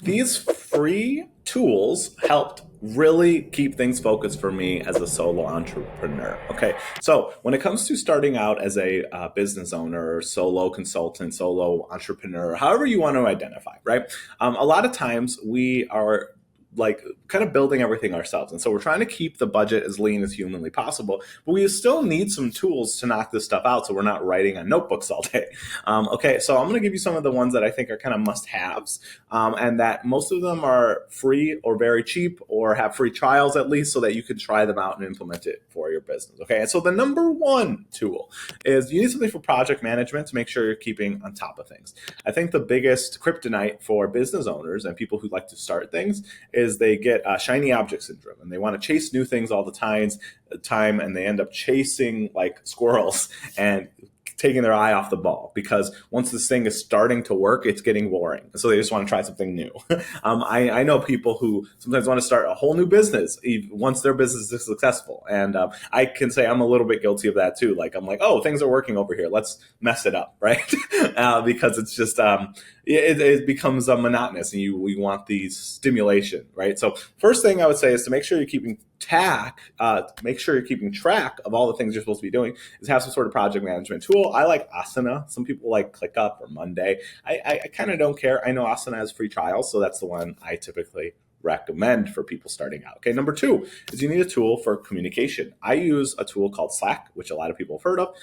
These free tools helped really keep things focused for me as a solo entrepreneur. Okay, so when it comes to starting out as a business owner, solo consultant, solo entrepreneur, however you want to identify, right? A lot of times we are like kind of building everything ourselves. And so we're trying to keep the budget as lean as humanly possible, but we still need some tools to knock this stuff out so we're not writing on notebooks all day. Okay, so I'm going to give you some of the ones that I think are kind of must haves, and that most of them are free or very cheap or have free trials at least so that you can try them out and implement it for your business. Okay, and so the number one tool is you need something for project management to make sure you're keeping on top of things. I think the biggest kryptonite for business owners and people who like to start things is they get shiny object syndrome and they want to chase new things all the time and they end up chasing like squirrels and taking their eye off the ball because once this thing is starting to work, it's getting boring. So they just want to try something new. I know people who sometimes want to start a whole new business once their business is successful. And I can say I'm a little bit guilty of that too. Like I'm like, oh, things are working over here. Let's mess it up, right? Because it's just, it becomes monotonous and we want the stimulation, right? So first thing I would say is to make sure you're keeping track of all the things you're supposed to be doing is have some sort of project management tool. I like Asana. Some people like ClickUp or Monday. I kind of don't care. I know Asana has free trials, so that's the one I typically recommend for people starting out. Okay, number two is you need a tool for communication. I use a tool called Slack, which a lot of people have heard of.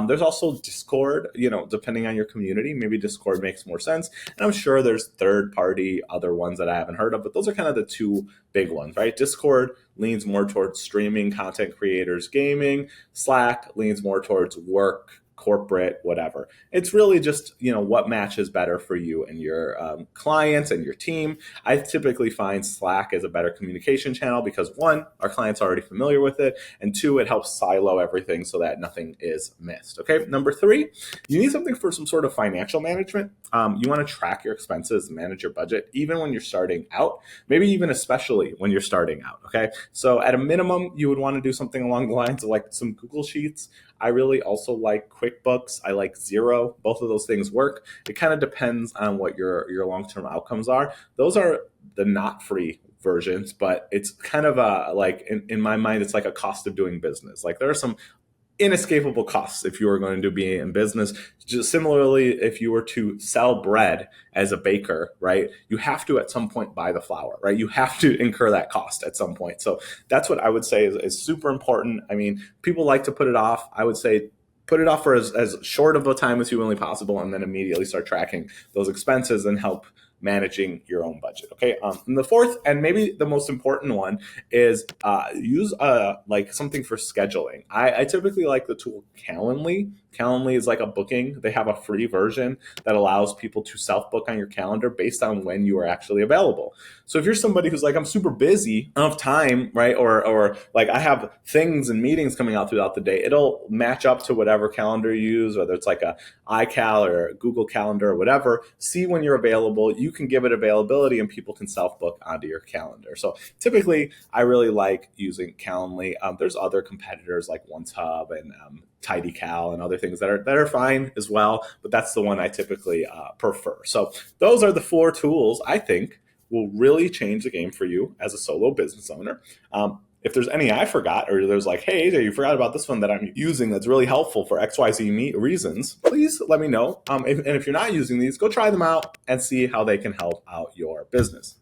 There's also Discord, depending on your community, maybe Discord makes more sense. And I'm sure there's third-party other ones that I haven't heard of, but those are kind of the two big ones, right? Discord leans more towards streaming, content creators, gaming. Slack leans more towards work, corporate, whatever. It's really just, what matches better for you and your clients and your team. I typically find Slack as a better communication channel because one, our clients are already familiar with it, and two, it helps silo everything so that nothing is missed. Okay, number three, you need something for some sort of financial management. You want to track your expenses and manage your budget, even when you're starting out, maybe even especially when you're starting out. Okay, so at a minimum, you would want to do something along the lines of like some Google Sheets. I really also like QuickBooks. I like Xero. Both of those things work. It kind of depends on what your long-term outcomes are. Those are the not free versions, but it's kind of like in my mind, it's like a cost of doing business. Like there are some inescapable costs if you were going to be in business. Just similarly, if you were to sell bread as a baker, right, you have to at some point buy the flour, right? You have to incur that cost at some point. So that's what I would say is super important. I mean, people like to put it off. I would say put it off for as short of a time as humanly possible and then immediately start tracking those expenses and help managing your own budget. Okay. And the fourth and maybe the most important one is use like something for scheduling. I typically like the tool Calendly. Calendly is like a booking. They have a free version that allows people to self-book on your calendar based on when you are actually available. So if you're somebody who's like, I'm super busy, I don't have time, right? Or like I have things and meetings coming out throughout the day, it'll match up to whatever calendar you use, whether it's like a iCal or a Google Calendar or whatever. See when you're available. You can give it availability and people can self-book onto your calendar. So typically, I really like using Calendly. There's other competitors like OneTub and TidyCal and other things that are fine as well, but that's the one I typically prefer. So those are the four tools I think will really change the game for you as a solo business owner. If there's any I forgot, or there's like, hey, AJ, you forgot about this one that I'm using that's really helpful for XYZ reasons, please let me know. And if you're not using these, go try them out and see how they can help out your business.